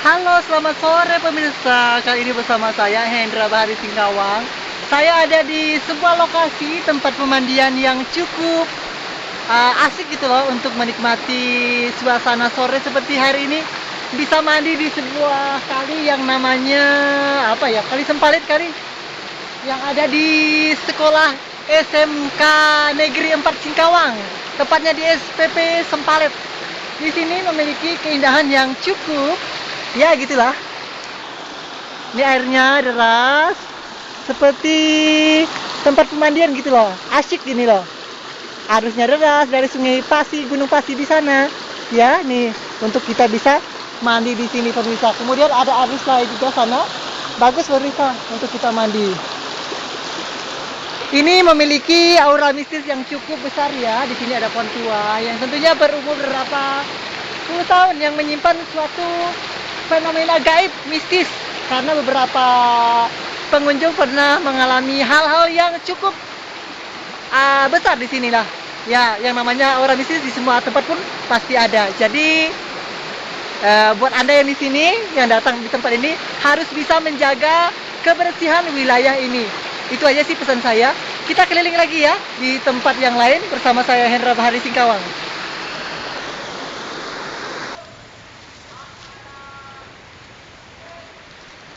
Halo, selamat sore pemirsa. Kali ini bersama saya Hendra Bahari Singkawang. Saya ada di sebuah lokasi tempat pemandian yang cukup asik gitu loh untuk menikmati suasana sore seperti hari ini. Bisa mandi di sebuah kali yang namanya apa ya? Kali Sempalit kali yang ada di sekolah SMK Negeri 4 Singkawang. Tepatnya di SPP Sempalit. Di sini memiliki keindahan yang cukup, ya gitulah. Ini airnya deras, seperti tempat pemandian gitu loh. Asyik gini loh. Arusnya deras dari Sungai Pasi, Gunung Pasi di sana. Ya, nih untuk kita bisa mandi di sini pemirsa. Kemudian ada arus lain juga sana. Bagus pemirsa untuk kita mandi. Ini memiliki aura mistis yang cukup besar ya. Di sini ada pohon tua yang tentunya berumur berapa puluh tahun yang menyimpan suatu fenomena gaib mistis karena beberapa pengunjung pernah mengalami hal-hal yang cukup besar di sinilah. Ya, yang namanya aura mistis di semua tempat pun pasti ada. Jadi buat Anda yang di sini yang datang di tempat ini harus bisa menjaga kebersihan wilayah ini. Itu aja sih pesan saya. Kita keliling lagi ya di tempat yang lain bersama saya Hendra Bahari Singkawang.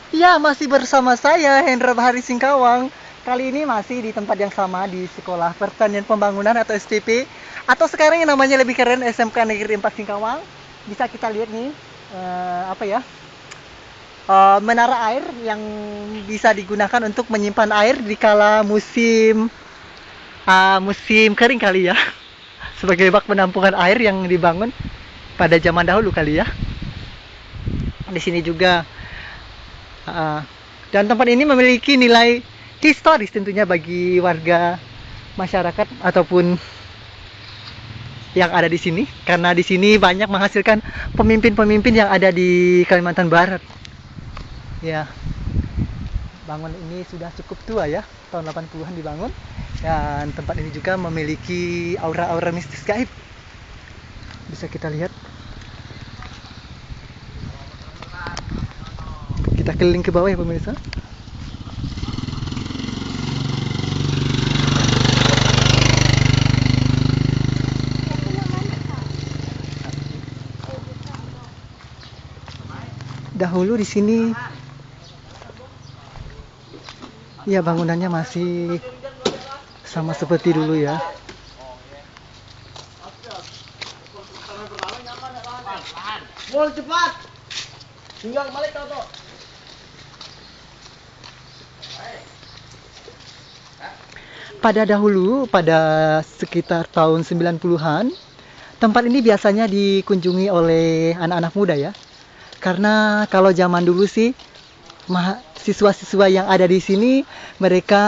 Ya, masih bersama saya Hendra Bahari Singkawang. Kali ini masih di tempat yang sama di Sekolah Pertanian Pembangunan atau SPP, atau sekarang yang namanya lebih keren SMK Negeri 4 Singkawang. Bisa kita lihat nih menara air yang bisa digunakan untuk menyimpan air di kala musim kering kali ya. Sebagai bak penampungan air yang dibangun pada zaman dahulu kali ya. Di sini juga dan tempat ini memiliki nilai historis tentunya bagi warga masyarakat ataupun yang ada di sini, karena di sini banyak menghasilkan pemimpin-pemimpin yang ada di Kalimantan Barat. Ya, bangun ini sudah cukup tua ya, tahun 80-an dibangun, dan tempat ini juga memiliki aura-aura mistis gaib. Bisa kita lihat. Kita keliling ke bawah ya pemirsa. Dahulu di sini ya bangunannya masih sama seperti dulu ya. Mul cepat. Tinggal balik kau. Pada dahulu, pada sekitar tahun 90-an, tempat ini biasanya dikunjungi oleh anak-anak muda ya. Karena kalau zaman dulu sih, siswa-siswa yang ada di sini, mereka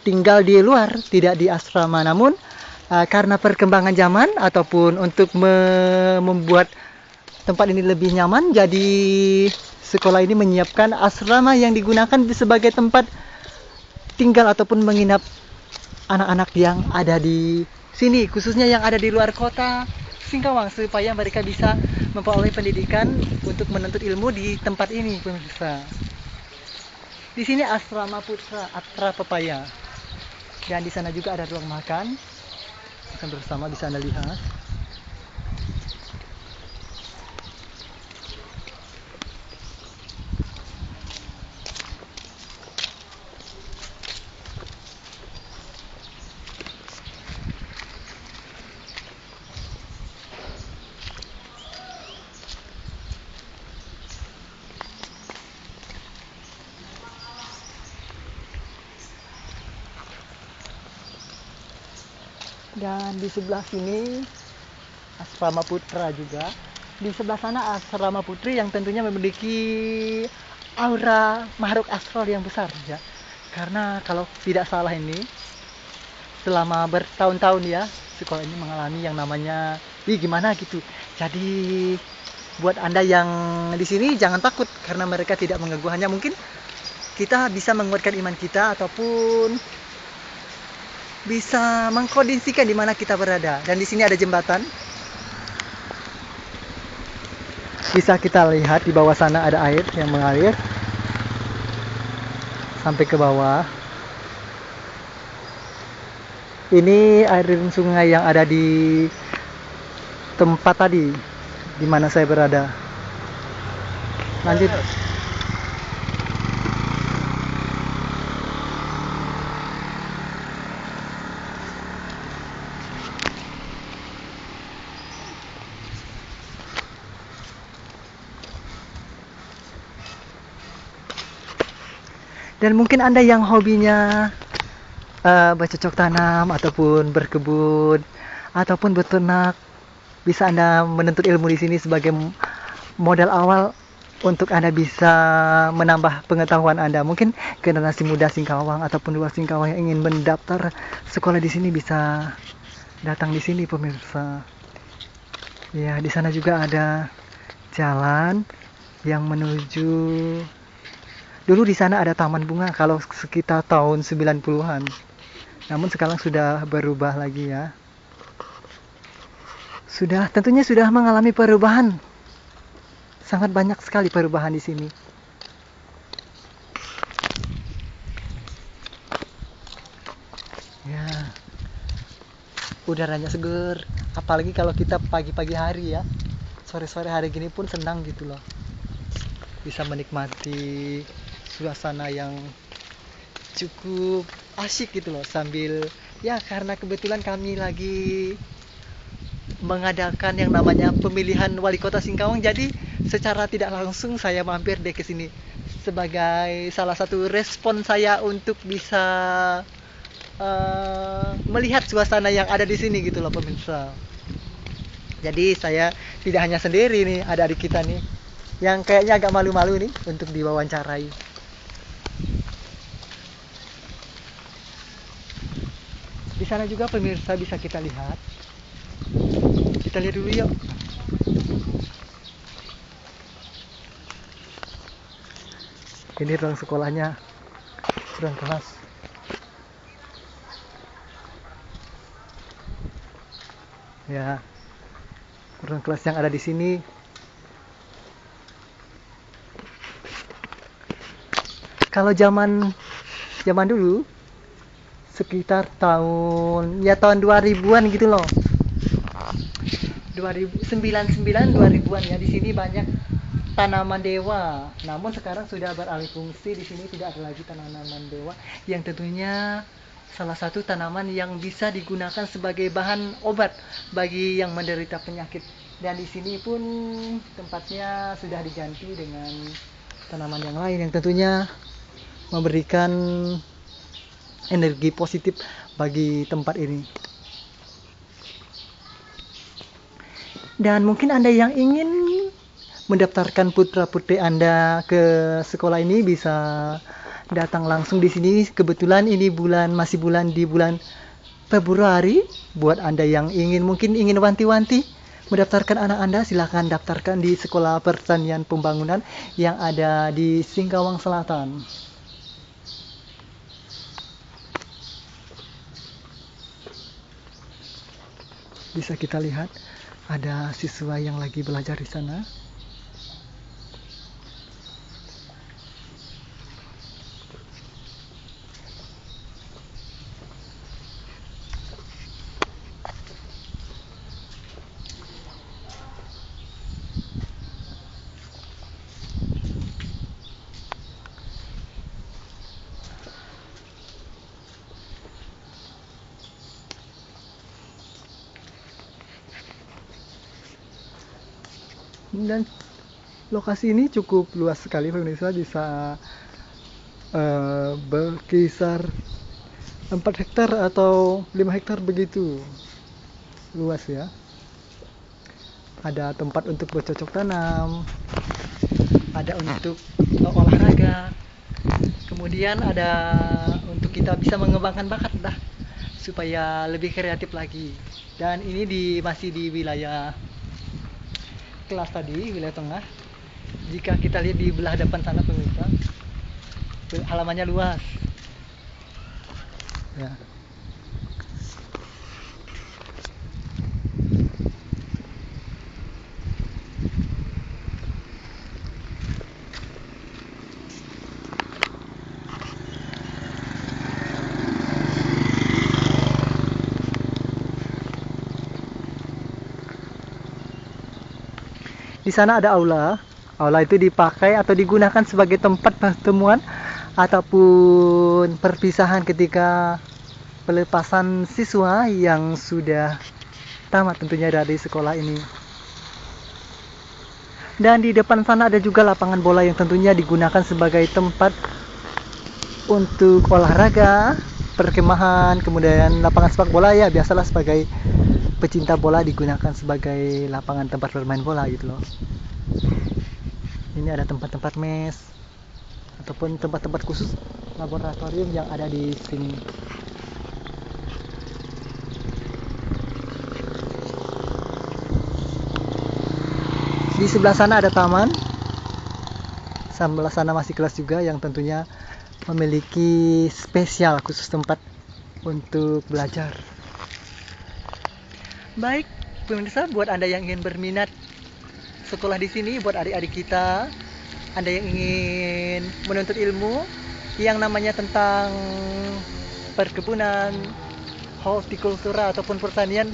tinggal di luar, tidak di asrama. Namun, karena perkembangan zaman, ataupun untuk membuat tempat ini lebih nyaman, jadi sekolah ini menyiapkan asrama yang digunakan sebagai tempat tinggal ataupun menginap anak-anak yang ada di sini, khususnya yang ada di luar kota Singkawang, supaya mereka bisa memperoleh pendidikan untuk menuntut ilmu di tempat ini pemirsa. Di sini asrama putra Atra Pepaya, dan di sana juga ada ruang makan. Makan bersama bisa Anda lihat. Dan di sebelah sini asrama putra juga. Di sebelah sana asrama putri yang tentunya memiliki aura makhluk astral yang besar ya. Karena kalau tidak salah ini selama bertahun-tahun ya sekolah ini mengalami yang namanya gimana gitu. Jadi buat Anda yang di sini jangan takut karena mereka tidak mengganggu, hanya mungkin kita bisa menguatkan iman kita ataupun bisa mengkondisikan di mana kita berada. Dan di sini ada jembatan. Bisa kita lihat di bawah sana ada air yang mengalir sampai ke bawah. Ini air sungai yang ada di tempat tadi di mana saya berada. Lanjut. Dan mungkin Anda yang hobinya bercocok tanam ataupun berkebun ataupun beternak, bisa Anda menuntut ilmu di sini sebagai modal awal untuk Anda bisa menambah pengetahuan Anda. Mungkin generasi muda Singkawang ataupun luar Singkawang yang ingin mendaftar sekolah di sini bisa datang di sini, pemirsa. Ya, di sana juga ada jalan yang menuju. Dulu di sana ada taman bunga kalau sekitar tahun 90-an. Namun sekarang sudah berubah lagi ya. Tentunya sudah mengalami perubahan. Sangat banyak sekali perubahan di sini. Ya. Udaranya seger, apalagi kalau kita pagi-pagi hari ya. Sore-sore hari gini pun senang gitu loh. Bisa menikmati suasana yang cukup asyik gitu loh, sambil ya, karena kebetulan kami lagi mengadakan yang namanya pemilihan wali kota Singkawang, jadi secara tidak langsung saya mampir deh ke sini sebagai salah satu respon saya untuk bisa melihat suasana yang ada di sini gitu loh, pemirsa. Jadi saya tidak hanya sendiri nih, ada adik kita nih yang kayaknya agak malu-malu nih untuk diwawancarai. Di sana juga pemirsa bisa kita lihat. Kita lihat dulu yuk. Ini ruang sekolahnya, ruang kelas. Ya, ruang kelas yang ada di sini. Kalau zaman dulu sekitar tahun 2000-an gitu loh. 2099 2000-an ya, di sini banyak tanaman dewa. Namun sekarang sudah beralih fungsi, di sini tidak ada lagi tanaman dewa yang tentunya salah satu tanaman yang bisa digunakan sebagai bahan obat bagi yang menderita penyakit. Dan di sini pun tempatnya sudah diganti dengan tanaman yang lain yang tentunya memberikan energi positif bagi tempat ini. Dan mungkin Anda yang ingin mendaftarkan putra-putri Anda ke sekolah ini bisa datang langsung di sini. Kebetulan ini masih di bulan Februari. Buat Anda yang mungkin ingin wanti-wanti mendaftarkan anak Anda, silakan daftarkan di Sekolah Pertanian Pembangunan yang ada di Singkawang Selatan. Bisa kita lihat ada siswa yang lagi belajar di sana. Dan lokasi ini cukup luas sekali, pemirsa. Bisa berkisar 4 hektar atau 5 hektar begitu luas ya. Ada tempat untuk bercocok tanam, ada untuk olahraga, kemudian ada untuk kita bisa mengembangkan bakat lah supaya lebih kreatif lagi. Dan ini masih di wilayah kelas tadi, wilayah tengah. Jika kita lihat di belah depan sana, pemirsa, halamannya luas ya. Di sana ada aula. Aula itu dipakai atau digunakan sebagai tempat pertemuan ataupun perpisahan ketika pelepasan siswa yang sudah tamat tentunya dari sekolah ini. Dan di depan sana ada juga lapangan bola yang tentunya digunakan sebagai tempat untuk olahraga, perkemahan, kemudian lapangan sepak bola ya biasalah sebagai pecinta bola digunakan sebagai lapangan tempat bermain bola gitu loh. Ini ada tempat-tempat mes ataupun tempat-tempat khusus laboratorium yang ada di sini. Di sebelah sana ada taman. Sebelah sana masih kelas juga yang tentunya memiliki spesial khusus tempat untuk belajar. Baik, pemirsa, buat Anda yang ingin berminat sekolah di sini, buat adik-adik kita, Anda yang ingin menuntut ilmu yang namanya tentang perkebunan, hortikultura ataupun pertanian,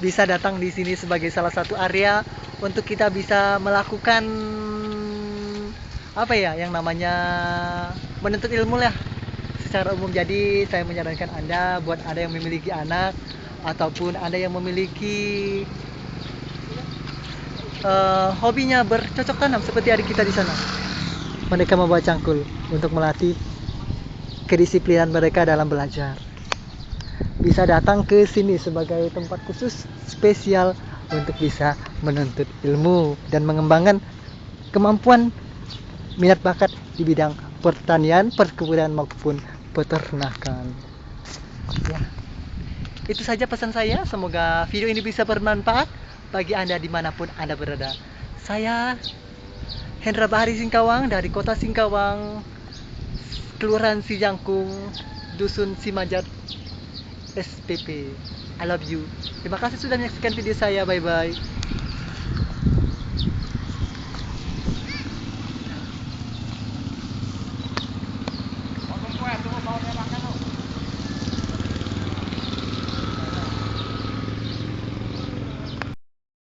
bisa datang di sini sebagai salah satu area untuk kita bisa melakukan apa ya yang namanya menuntut ilmu lah secara umum. Jadi saya menyarankan Anda buat Anda yang memiliki anak ataupun Anda yang memiliki hobinya bercocok tanam seperti adik kita di sana. Mereka membawa cangkul untuk melatih kedisiplinan mereka dalam belajar. Bisa datang ke sini sebagai tempat khusus spesial untuk bisa menuntut ilmu dan mengembangkan kemampuan minat bakat di bidang pertanian, perkebunan maupun peternakan. Ya, itu saja pesan saya. Semoga video ini bisa bermanfaat bagi Anda dimanapun Anda berada. Saya Hendra Bahari Singkawang dari Kota Singkawang, Kelurahan Sijangkung, Dusun Simajat, SPP. I love you. Terima kasih sudah menyaksikan video saya. Bye bye.